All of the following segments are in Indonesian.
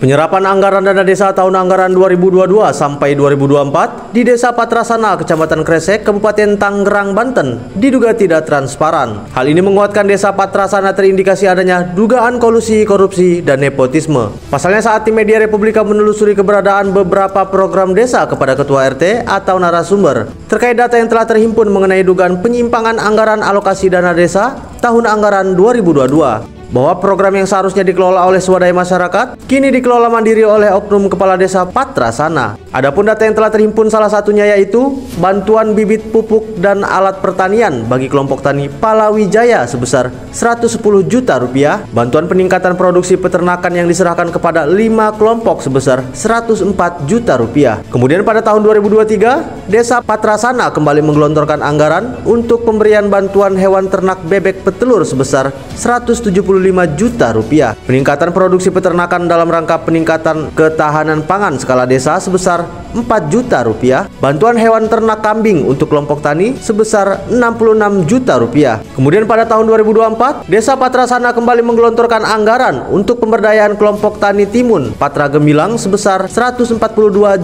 Penyerapan anggaran dana desa tahun anggaran 2022 sampai 2024 di Desa Patrasana, Kecamatan Kresek, Kabupaten Tangerang, Banten diduga tidak transparan. Hal ini menguatkan Desa Patrasana terindikasi adanya dugaan kolusi, korupsi, dan nepotisme. Pasalnya saat tim media Republika menelusuri keberadaan beberapa program desa kepada Ketua RT atau narasumber terkait data yang telah terhimpun mengenai dugaan penyimpangan anggaran alokasi dana desa tahun anggaran 2022. Bahwa program yang seharusnya dikelola oleh swadaya masyarakat kini dikelola mandiri oleh oknum kepala desa Patrasana. Adapun data yang telah terhimpun salah satunya yaitu bantuan bibit pupuk dan alat pertanian bagi kelompok tani Palawijaya sebesar 110 juta rupiah, bantuan peningkatan produksi peternakan yang diserahkan kepada 5 kelompok sebesar 104 juta rupiah. Kemudian pada tahun 2023, Desa Patrasana kembali menggelontorkan anggaran untuk pemberian bantuan hewan ternak bebek petelur sebesar 175 juta rupiah, peningkatan produksi peternakan dalam rangka peningkatan ketahanan pangan skala desa sebesar 4 juta rupiah, bantuan hewan ternak kambing untuk kelompok tani sebesar 66 juta rupiah. Kemudian pada tahun 2024, Desa Patrasana kembali menggelontorkan anggaran untuk pemberdayaan kelompok tani timun Patra Gemilang sebesar 142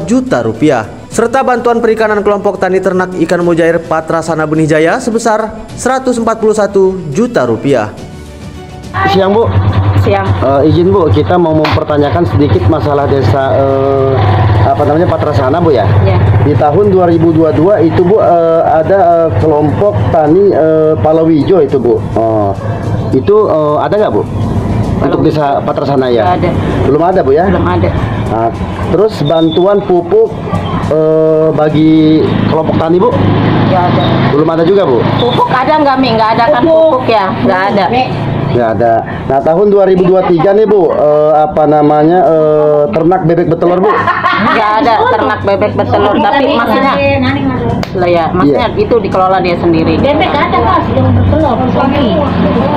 juta rupiah, serta bantuan perikanan kelompok tani ternak ikan mujair Patrasana Benih Jaya sebesar 141 juta rupiah. Siang Bu. Siang. Izin Bu, kita mau mempertanyakan sedikit masalah desa Patrasana Bu ya. Ya. Di tahun 2022 itu Bu ada kelompok tani Palawijo itu Bu. Itu ada nggak Bu? Untuk desa Patrasana ya? Nggak ada. Belum ada Bu ya? Belum ada. Nah, terus bantuan pupuk bagi kelompok tani Bu? Nggak ada. Belum ada juga Bu? Pupuk ada nggak Mi? Nggak ada kan pupuk ya? Nggak ada. Nggak ada. Nah tahun 2023 nih Bu, ternak bebek betelur Bu? Nggak ada ternak bebek betelur, tapi maksudnya lah ya, maksudnya itu dikelola dia sendiri. Bebek ada Mas yang bertelur.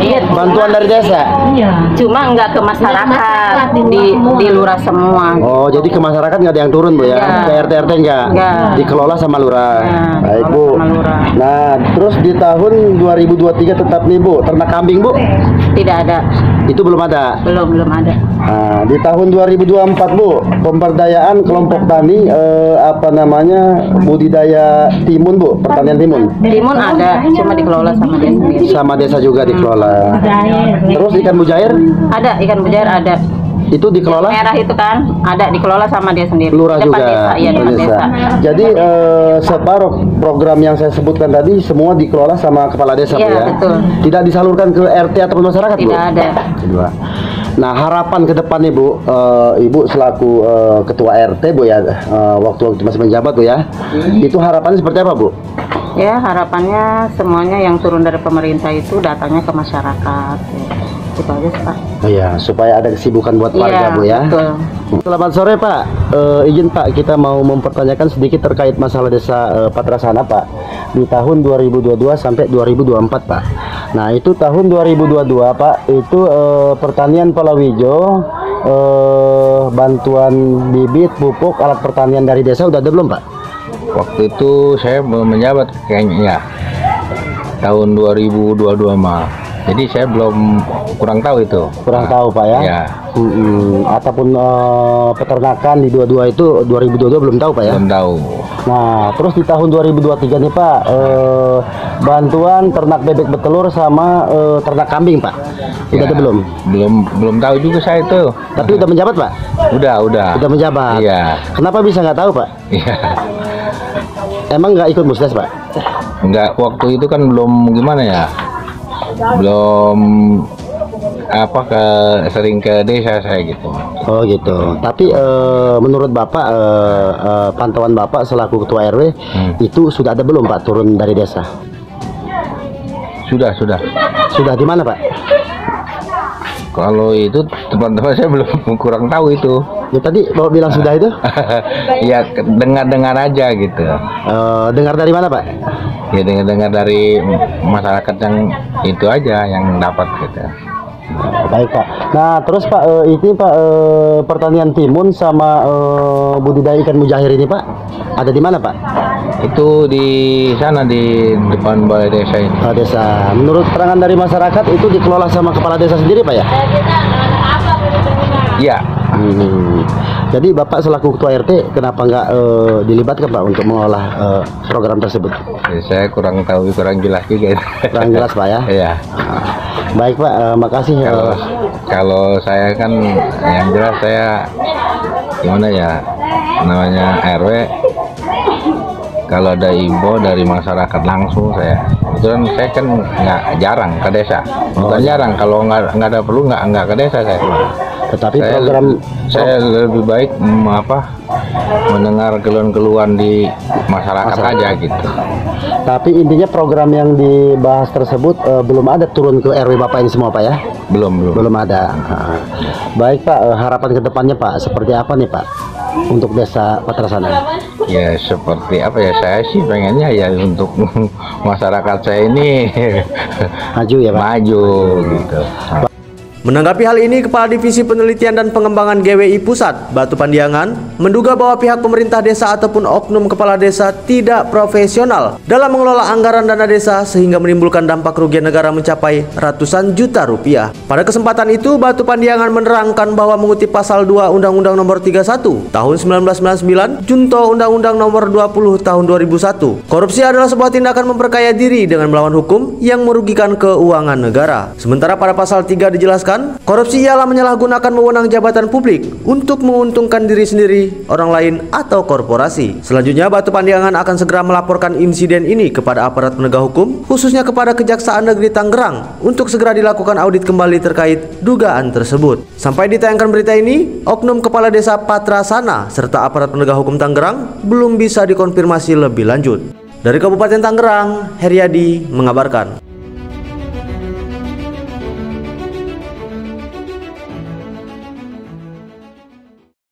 Iya. Bantuan dari desa? Iya. Cuma nggak ke masyarakat, di lurah semua. Oh jadi ke masyarakat nggak ada yang turun Bu ya? Nggak. Ke RT nggak? Nggak. Dikelola sama lurah. Ya, Baik Bu. sama lurah. Nah terus di tahun 2023 tetap nih Bu, ternak kambing Bu? Tidak ada. Itu belum ada? Belum ada. Nah, di tahun 2024 Bu, pemberdayaan kelompok tani budidaya timun Bu, pertanian timun. Timun ada, cuma dikelola sama dia sendiri. Sama desa juga dikelola. Terus ikan mujair? Ada, ikan mujair ada. Itu dikelola? Merah itu kan ada dikelola sama dia sendiri. Lurah depan juga. Desa, iya depan desa. Jadi separuh program yang saya sebutkan tadi semua dikelola sama kepala desa Bu Iya, ya. betul. Tidak disalurkan ke RT ataupun masyarakat Bu? Tidak ada. Kedua. Nah harapan ke depan nih Bu, Ibu selaku ketua RT Bu ya, waktu masih menjabat Bu ya, itu harapannya seperti apa Bu? Ya harapannya semuanya yang turun dari pemerintah itu datanya ke masyarakat. Itu aja Pak. Iya, supaya ada kesibukan buat warga Iya, Bu ya. betul. Selamat sore Pak, izin Pak kita mau mempertanyakan sedikit terkait masalah desa Patrasana Pak di tahun 2022 sampai 2024 Pak. Nah itu tahun 2022 Pak itu pertanian Palawijo, bantuan bibit, pupuk, alat pertanian dari desa udah ada belum Pak? Waktu itu saya belum menjabat kayaknya ya, tahun 2022 mah. Jadi saya belum kurang tahu itu. Kurang tahu Pak ya? Ya. Ataupun peternakan di 22 itu 2022 belum tahu Pak ya? Belum tahu. Nah terus di tahun 2023 nih Pak, bantuan ternak bebek betelur sama ternak kambing Pak, udah ada belum? Belum tahu juga saya itu. Tapi udah menjabat Pak? Udah menjabat. Iya. Kenapa bisa nggak tahu Pak? Iya. Emang nggak ikut musdes Pak? Enggak, waktu itu kan belum gimana ya, belum sering ke desa saya gitu. Oh gitu. Tapi menurut Bapak, pantauan Bapak selaku ketua RW itu sudah ada belum Pak turun dari desa? Sudah. Sudah di mana Pak? Kalau itu teman-teman saya belum kurang tahu itu. Ya tadi Bapak bilang sudah itu? Ya dengar aja gitu. Dengar dari mana Pak? Ya dengar dari masyarakat yang itu aja yang dapat gitu. Baik Pak. Nah terus Pak, ini Pak pertanian timun sama budidaya ikan mujair ini Pak ada di mana Pak? Itu di sana di depan balai desa ini. Desa. Menurut keterangan dari masyarakat itu dikelola sama kepala desa sendiri Pak ya? Iya. Jadi Bapak selaku Ketua RT kenapa nggak dilibatkan Pak untuk mengolah program tersebut? Saya kurang tahu, kurang jelas juga. Kurang jelas Pak ya? Iya. Baik Pak, makasih. Kalau saya kan yang jelas saya gimana ya, namanya RW, kalau ada info dari masyarakat langsung kebetulan saya kan nggak jarang ke desa, bukan jarang, kalau nggak ada perlu nggak ke desa saya. Tetapi saya lebih baik mendengar keluhan-keluhan di masyarakat aja gitu. Tapi intinya program yang dibahas tersebut belum ada turun ke RW Bapak ini semua Pak ya? Belum ada. Baik Pak, harapan kedepannya Pak seperti apa nih Pak untuk desa Patrasana? Ya seperti apa ya, saya sih pengennya ya untuk masyarakat saya ini maju ya Pak? Maju gitu. Menanggapi hal ini, Kepala Divisi Penelitian dan Pengembangan GWI Pusat, Batu Pandiangan, menduga bahwa pihak pemerintah desa ataupun oknum kepala desa tidak profesional dalam mengelola anggaran dana desa sehingga menimbulkan dampak kerugian negara mencapai ratusan juta rupiah. Pada kesempatan itu, Batu Pandiangan menerangkan bahwa mengutip pasal 2 Undang-Undang Nomor 31 Tahun 1999, Junto Undang-Undang Nomor 20 Tahun 2001, korupsi adalah sebuah tindakan memperkaya diri dengan melawan hukum yang merugikan keuangan negara. Sementara pada pasal 3 dijelaskan, korupsi ialah menyalahgunakan wewenang jabatan publik untuk menguntungkan diri sendiri, orang lain, atau korporasi. Selanjutnya, Batu Pandiangan akan segera melaporkan insiden ini kepada aparat penegak hukum, khususnya kepada Kejaksaan Negeri Tangerang, untuk segera dilakukan audit kembali terkait dugaan tersebut. Sampai ditayangkan berita ini, oknum kepala desa Patrasana serta aparat penegak hukum Tangerang belum bisa dikonfirmasi lebih lanjut. Dari Kabupaten Tangerang, Heriadi mengabarkan.